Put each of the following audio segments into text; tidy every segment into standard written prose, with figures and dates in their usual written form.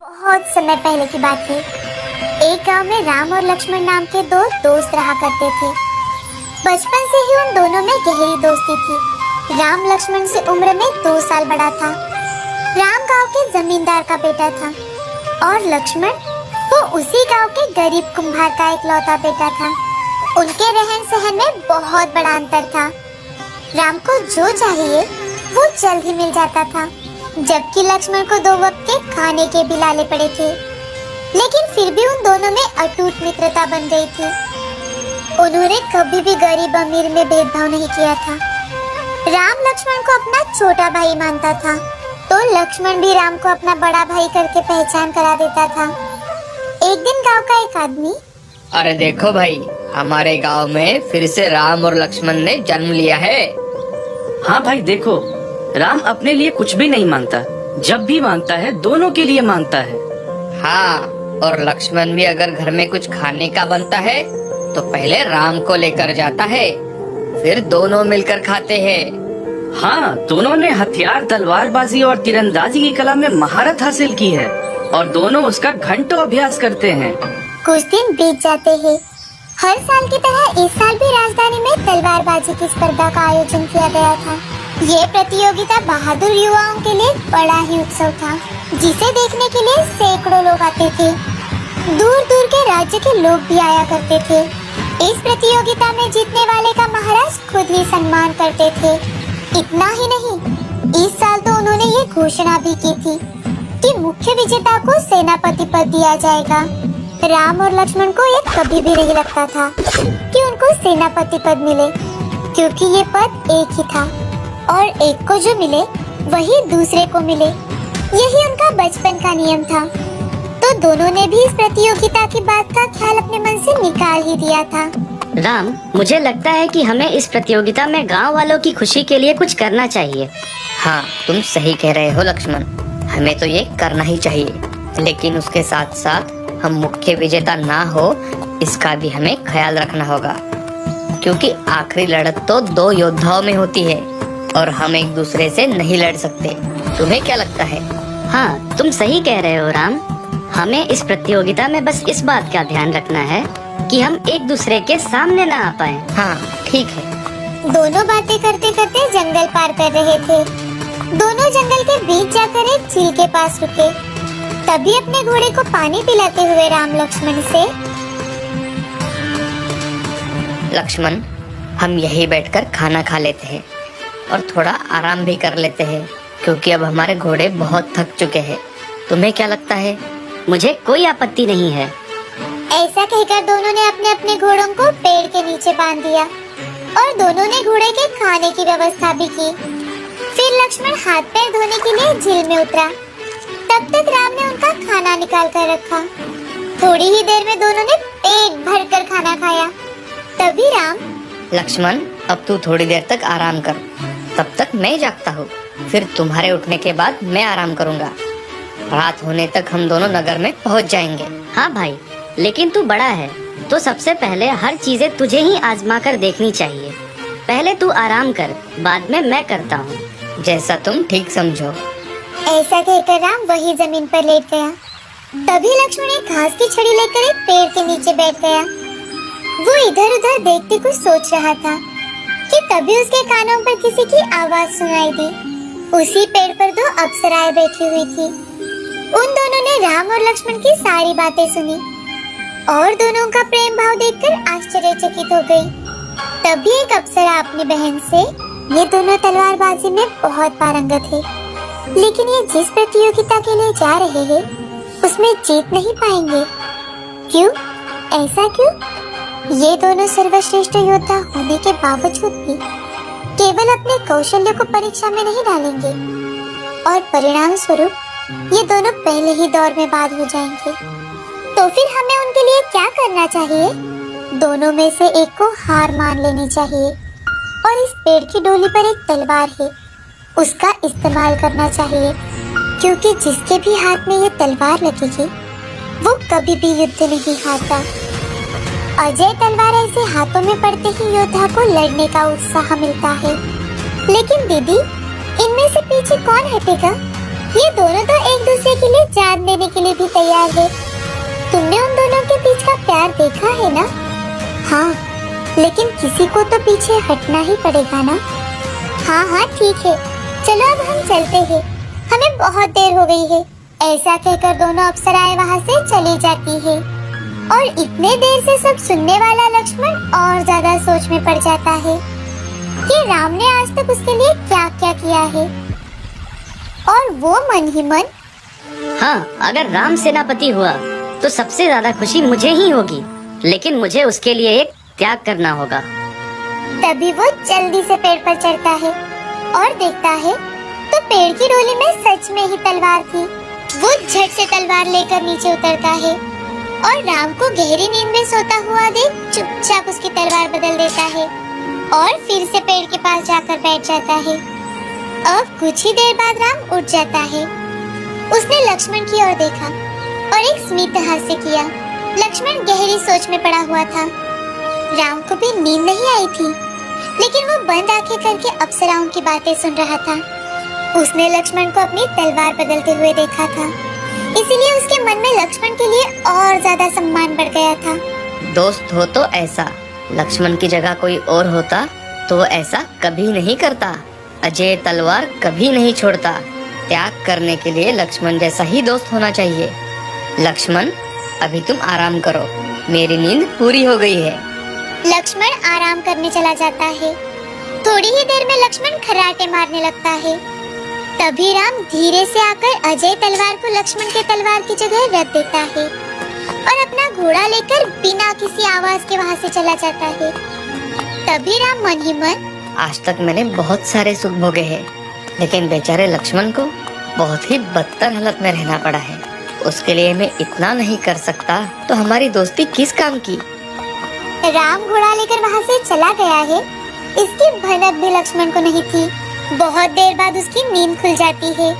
बहुत समय पहले की बात है। एक गांव में राम और लक्ष्मण नाम के दो दोस्त रहा करते थे। बचपन से ही उन दोनों में गहरी दोस्ती थी। राम लक्ष्मण से उम्र में 2 साल बड़ा था। राम गांव के जमींदार का बेटा था और लक्ष्मण वो उसी गांव के गरीब कुम्हार का इकलौता बेटा था। उनके रहन सहन में बहुत बड़ा अंतर था। राम को जो चाहिए वो जल्द ही मिल जाता था, जबकि लक्ष्मण को 2 वक्त के खाने के भी लाले पड़े थे। लेकिन फिर भी उन दोनों में अटूट मित्रता बन गई थी। उन्होंने कभी भी गरीब अमीर में भेदभाव नहीं किया था। राम लक्ष्मण को अपना छोटा भाई मानता था, तो लक्ष्मण भी राम को अपना बड़ा भाई करके पहचान करा देता था। एक दिन गांव का एक आदमी, अरे देखो भाई, हमारे गांव में फिर से राम और लक्ष्मण ने जन्म लिया है। हाँ भाई देखो, राम अपने लिए कुछ भी नहीं मांगता, जब भी मांगता है दोनों के लिए मांगता है। हाँ, और लक्ष्मण भी अगर घर में कुछ खाने का बनता है तो पहले राम को लेकर जाता है, फिर दोनों मिलकर खाते हैं। हाँ, दोनों ने हथियार, तलवारबाजी और तीरंदाजी की कला में महारत हासिल की है और दोनों उसका घंटों अभ्यास करते हैं। कुछ दिन बीत जाते हैं। हर साल की तरह इस साल भी राजधानी में तलवारबाजी की स्पर्धा का आयोजन किया गया था। ये प्रतियोगिता बहादुर युवाओं के लिए बड़ा ही उत्सव था, जिसे देखने के लिए सैकड़ों लोग आते थे। दूर दूर के राज्य के लोग भी आया करते थे। इस प्रतियोगिता में जीतने वाले का महाराज खुद ही सम्मान करते थे। इतना ही नहीं, इस साल तो उन्होंने ये घोषणा भी की थी कि मुख्य विजेता को सेनापति पद दिया जाएगा। राम और लक्ष्मण को ये कभी भी नहीं लगता था कि उनको सेनापति पद मिले, क्योंकि ये पद एक ही था और एक को जो मिले वही दूसरे को मिले। यही उनका बचपन का नियम था। तो दोनों ने भी इस प्रतियोगिता की बात का ख्याल अपने मन से निकाल ही दिया था। राम, मुझे लगता है कि हमें इस प्रतियोगिता में गांव वालों की खुशी के लिए कुछ करना चाहिए। हाँ, तुम सही कह रहे हो लक्ष्मण, हमें तो ये करना ही चाहिए। लेकिन उसके साथ साथ हम मुख्य विजेता ना हो, इसका भी हमें ख्याल रखना होगा, क्योंकि आखिरी लड़त तो 2 योद्धाओं में होती है और हम एक दूसरे से नहीं लड़ सकते। तुम्हें क्या लगता है? हाँ, तुम सही कह रहे हो राम। हमें इस प्रतियोगिता में बस इस बात का ध्यान रखना है कि हम एक दूसरे के सामने ना आ पाए। हाँ, ठीक है। दोनों बातें करते करते जंगल पार कर रहे थे। दोनों जंगल के बीच जाकर एक झील के पास रुके। तभी अपने घोड़े को पानी पिलाते हुए राम लक्ष्मण से, लक्ष्मण, हम यहीं बैठकर खाना खा लेते हैं और थोड़ा आराम भी कर लेते हैं, क्योंकि अब हमारे घोड़े बहुत थक चुके हैं। तुम्हें क्या लगता है? मुझे कोई आपत्ति नहीं है। ऐसा कहकर दोनों ने अपने अपने घोड़ों को पेड़ के नीचे बांध दिया और दोनों ने घोड़े के खाने की व्यवस्था भी की। फिर लक्ष्मण हाथ पैर धोने के लिए झील में उतरा। तब तक राम ने उनका खाना निकाल कर रखा। थोड़ी ही देर में दोनों ने पेट भरकर खाना खाया। तभी राम, लक्ष्मण, अब तू थोड़ी देर तक आराम कर, तब तक मैं जागता हूँ। फिर तुम्हारे उठने के बाद मैं आराम करूँगा। रात होने तक हम दोनों नगर में पहुँच जाएंगे। हाँ भाई, लेकिन तू बड़ा है, तो सबसे पहले हर चीजें तुझे ही आजमा कर देखनी चाहिए। पहले तू आराम कर, बाद में मैं करता हूँ। जैसा तुम ठीक समझो। ऐसा कहकर राम वही जमीन पर लेट गया। तभी लक्ष्मण एक घास की छड़ी लेकर एक पेड़ के नीचे बैठ गया। वो इधर उधर देखते कुछ सोच रहा था कि तभी उसके कानों पर किसी की आवाज सुनाई दी। उसी पेड़ पर 2 अप्सराएं बैठी हुई थी। उन दोनों ने राम और लक्ष्मण की सारी बातें सुनी और दोनों का प्रेम भाव देखकर आश्चर्यचकित हो गई। तभी एक अप्सरा अपनी बहन से, ये दोनों तलवारबाजी में बहुत पारंगत है, लेकिन ये जिस प्रतियोगिता के लिए जा रहे हैं उसमें जीत नहीं पाएंगे। क्यों? ऐसा क्यों? ये दोनों सर्वश्रेष्ठ योद्धा होने के बावजूद भी केवल अपने कौशल्य को परीक्षा में नहीं डालेंगे और परिणाम स्वरूप ये दोनों पहले ही दौर में बाद हो जाएंगे। तो फिर हमें उनके लिए क्या करना चाहिए? दोनों में से एक को हार मान लेनी चाहिए और इस पेड़ की डोली पर एक तलवार है, उसका इस्तेमाल करना चाहिए, क्योंकि जिसके भी हाथ में ये तलवार लगेगी वो कभी भी युद्ध नहीं हारता। अजय तलवार ऐसे हाथों में पड़ते ही योद्धा को लड़ने का उत्साह मिलता है। लेकिन दीदी, इनमें से पीछे कौन हटेगा? ये दोनों तो एक दूसरे दूसरे के लिए जान देने के लिए भी तैयार है। तुमने उन दोनों के बीच का प्यार देखा है ना? हाँ, लेकिन किसी को तो पीछे हटना ही पड़ेगा ना। हाँ हाँ ठीक है, चलो अब हम चलते हैं, हमें बहुत देर हो गई है। ऐसा कहकर दोनों अप्सराएं वहाँ से चली जाती है और इतने देर से सब सुनने वाला लक्ष्मण और ज्यादा सोच में पड़ जाता है कि राम ने आज तक उसके लिए क्या क्या किया है। और वो मन ही मन, हाँ, अगर राम सेनापति हुआ तो सबसे ज्यादा खुशी मुझे ही होगी, लेकिन मुझे उसके लिए एक त्याग करना होगा। तभी वो जल्दी से पेड़ पर चढ़ता है और देखता है तो पेड़ की डोली में सच में ही तलवार थी। वो झट से तलवार लेकर नीचे उतरता है और राम को गहरी नींद में सोता हुआ देख चुपचाप उसकी तलवार बदल देता है और फिर से पेड़ के पास जाकर बैठ जाता है। अब कुछ ही देर बाद राम उठ जाता है। उसने लक्ष्मण की ओर देखा और एक स्मित हास्य किया। लक्ष्मण गहरी सोच में पड़ा हुआ था। राम को भी नींद नहीं आई थी, लेकिन वो बंद आंखें करके अप्सराओं की बातें सुन रहा था। उसने लक्ष्मण को अपनी तलवार बदलते हुए देखा था, इसीलिए उसके मन में लक्ष्मण के लिए और ज्यादा सम्मान बढ़ गया था। दोस्त हो तो ऐसा, लक्ष्मण की जगह कोई और होता तो वो ऐसा कभी नहीं करता। अजय तलवार कभी नहीं छोड़ता। त्याग करने के लिए लक्ष्मण जैसा ही दोस्त होना चाहिए। लक्ष्मण, अभी तुम आराम करो, मेरी नींद पूरी हो गई है। लक्ष्मण आराम करने चला जाता है। थोड़ी ही देर में लक्ष्मण खर्राटे मारने लगता है। तभी राम धीरे से आकर अजय तलवार को लक्ष्मण के तलवार की जगह रख देता है और अपना घोड़ा लेकर बिना किसी आवाज के वहाँ से चला जाता है। तभी राम मन ही मन, आज तक मैंने बहुत सारे सुख भोगे हैं, लेकिन बेचारे लक्ष्मण को बहुत ही बदतर हालत में रहना पड़ा है। उसके लिए मैं इतना नहीं कर सकता तो हमारी दोस्ती किस काम की। राम घोड़ा लेकर वहाँ से चला गया है, इसकी भनक भी लक्ष्मण को नहीं थी। बहुत देर बाद उसकी नींद खुल जाती है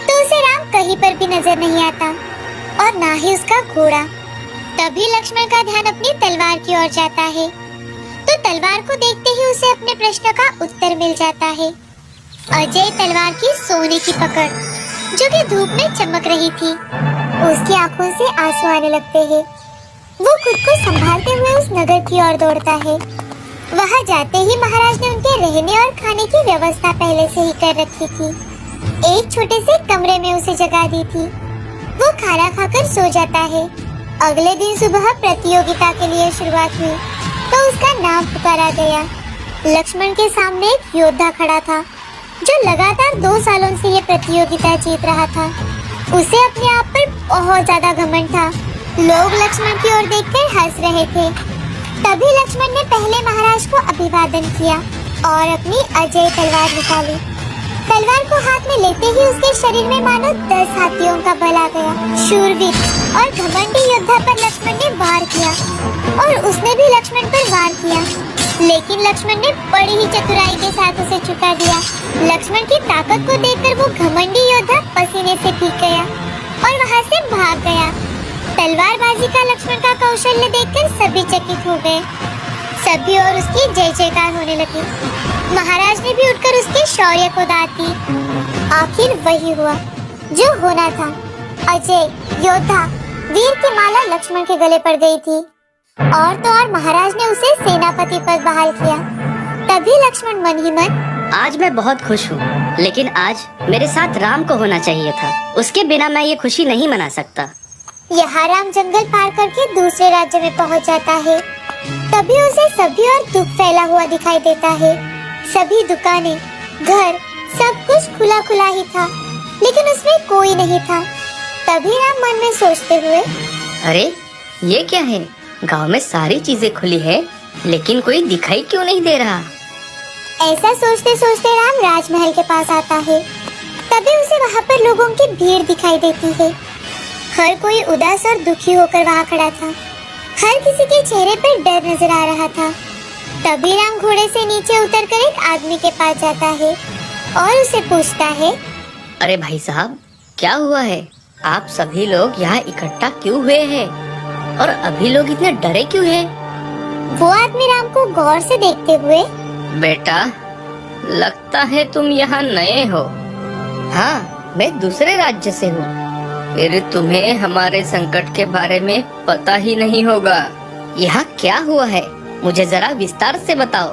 तो उसे राम कहीं पर भी नजर नहीं आता और ना ही उसका घोड़ा। तभी लक्ष्मण का ध्यान अपनी तलवार की ओर जाता है तो तलवार को देखते ही उसे अपने प्रश्न का उत्तर मिल जाता है। अजय तलवार की सोने की पकड़ जो कि धूप में चमक रही थी, उसकी आंखों से आंसू आने लगते हैं। वो खुद को संभालते हुए उस नगर की ओर दौड़ता है। वहाँ जाते ही महाराज ने उनके रहने और खाने की व्यवस्था पहले से ही कर रखी थी। एक छोटे से कमरे में उसे जगह दी थी। वो खाना खाकर सो जाता है। अगले दिन सुबह प्रतियोगिता के लिए शुरुआत हुई तो उसका नाम पुकारा गया। लक्ष्मण के सामने एक योद्धा खड़ा था जो लगातार 2 सालों से ये प्रतियोगिता जीत रहा था। उसे अपने आप पर बहुत ज्यादा घमंड था। लोग लक्ष्मण की ओर देखकर हंस रहे थे। तभी लक्ष्मण ने पहले महाराज को अभिवादन किया और अपनी अजय तलवार निकाली। तलवार को हाथ में लेते ही उसके शरीर में मानो 10 हाथियों का बल आ गया। शूरवीर और घमंडी योद्धा पर लक्ष्मण ने वार किया और उसने भी लक्ष्मण पर वार किया, लेकिन लक्ष्मण ने बड़ी ही चतुराई के साथ उसे चुका दिया। लक्ष्मण की ताकत को देखकर वो घमंडी योद्धा पसीने से भीग गया और वहाँ से भाग गया। तलवारबाजी का लक्ष्मण का कौशल्य देखकर सभी चकित हो गए। सभी और उसकी जय जयकार होने लगी। महाराज ने भी उठकर उसके शौर्य को दाद दी। आखिर वही हुआ जो होना था। अजय योद्धा वीर की माला लक्ष्मण के गले पड़ गई थी और तो और महाराज ने उसे सेनापति पद बहाल किया। तभी लक्ष्मण मन ही मन, आज मैं बहुत खुश हूँ, लेकिन आज मेरे साथ राम को होना चाहिए था। उसके बिना मैं ये खुशी नहीं मना सकता। यहाँ राम जंगल पार करके दूसरे राज्य में पहुँच जाता है। तभी उसे सभी और दुख फैला हुआ दिखाई देता है। सभी दुकानें, घर, सब कुछ खुला खुला ही था, लेकिन उसमें कोई नहीं था। तभी राम मन में सोचते हुए, अरे ये क्या है, गांव में सारी चीजें खुली है लेकिन कोई दिखाई क्यों नहीं दे रहा। ऐसा सोचते सोचते राम राजमहल के पास आता है। तभी उसे वहाँ पर लोगों की भीड़ दिखाई देती है। हर कोई उदास और दुखी होकर वहाँ खड़ा था। हर किसी के चेहरे पर डर नजर आ रहा था। तभी राम घोड़े से नीचे उतरकर एक आदमी के पास जाता है और उसे पूछता है, अरे भाई साहब, क्या हुआ है? आप सभी लोग यहाँ इकट्ठा क्यों हुए हैं और अभी लोग इतने डरे क्यों हैं? वो आदमी राम को गौर से देखते हुए, बेटा, लगता है तुम यहाँ नए हो। हाँ, मैं दूसरे राज्य से हूँ। फिर तुम्हें हमारे संकट के बारे में पता ही नहीं होगा। यह क्या हुआ है, मुझे जरा विस्तार से बताओ।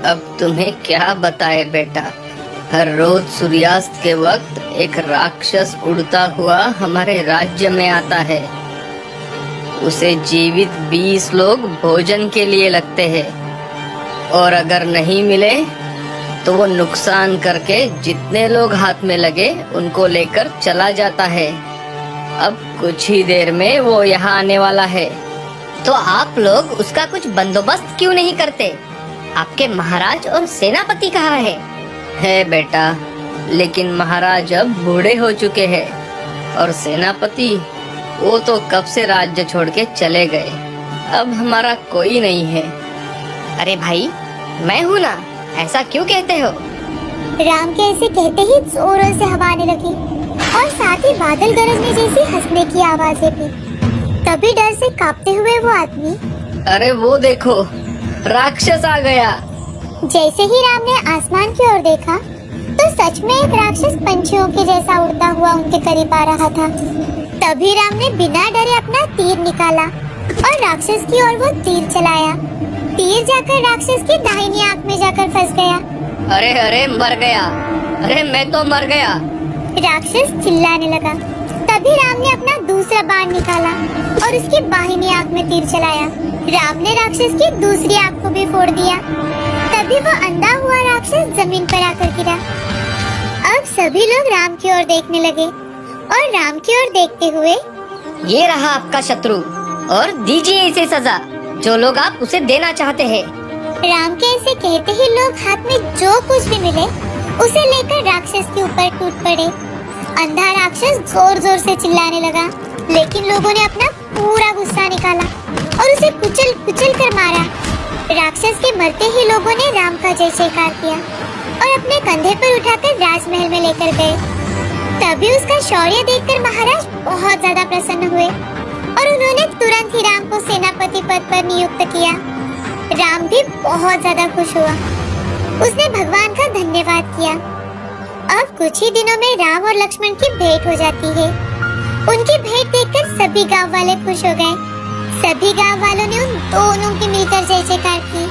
अब तुम्हें क्या बताए बेटा। हर रोज सूर्यास्त के वक्त एक राक्षस उड़ता हुआ हमारे राज्य में आता है। उसे जीवित 20 लोग भोजन के लिए लगते हैं, और अगर नहीं मिले तो वो नुकसान करके जितने लोग हाथ में लगे उनको लेकर चला जाता है। अब कुछ ही देर में वो यहाँ आने वाला है। तो आप लोग उसका कुछ बंदोबस्त क्यों नहीं करते? आपके महाराज और सेनापति कहाँ है? है बेटा, लेकिन महाराज अब बूढ़े हो चुके हैं और सेनापति वो तो कब से राज्य छोड़ के चले गए। अब हमारा कोई नहीं है। अरे भाई, मैं हूँ ना, ऐसा क्यों कहते हो? राम के ऐसे कहते ही जोरों से हवा आने लगी और साथ ही बादल गरजने जैसी हंसने की आवाजें भी। तभी डर से कांपते हुए वो आदमी, अरे वो देखो, राक्षस आ गया। जैसे ही राम ने आसमान की ओर देखा तो सच में एक राक्षस पंछियों के जैसा उड़ता हुआ उनके करीब आ रहा था। तभी राम ने बिना डरे अपना तीर निकाला और राक्षस की ओर वो तीर चलाया। तीर जाकर राक्षस की दाहिनी आंख में जाकर फंस गया। अरे अरे मर गया, अरे मैं तो मर गया। राक्षस चिल्लाने लगा। तभी राम ने अपना दूसरा बाण निकाला और उसकी बाहिनी आंख में तीर चलाया। राम ने राक्षस की दूसरी आंख को भी फोड़ दिया। तभी वो अंधा हुआ राक्षस जमीन पर आकर गिरा। अब सभी लोग राम की ओर देखने लगे और राम की ओर देखते हुए, ये रहा आपका शत्रु, और दीजिए इसे सजा जो लोग आप उसे देना चाहते हैं। राम के ऐसे कहते ही लोग हाथ में जो कुछ भी मिले उसे लेकर राक्षस के ऊपर टूट पड़े। अंधा राक्षस जोर जोर से चिल्लाने लगा, लेकिन लोगों ने अपना पूरा गुस्सा निकाला और उसे कुचल कुचल कर मारा। राक्षस के मरते ही लोगों ने राम का जय जयकार किया और अपने कंधे पर उठाकर राजमहल में लेकर गए। तभी उसका शौर्य देखकर महाराज बहुत ज्यादा प्रसन्न हुए और उन्होंने तुरंत ही राम को सेनापति पद पर नियुक्त किया। राम भी बहुत ज्यादा खुश हुआ। उसने भगवान का धन्यवाद किया। अब कुछ ही दिनों में राम और लक्ष्मण की भेंट हो जाती है। उनकी भेंट देखकर सभी गांव वाले खुश हो गए। सभी गांव वालों ने उन दोनों की मिलकर जय जयकार की।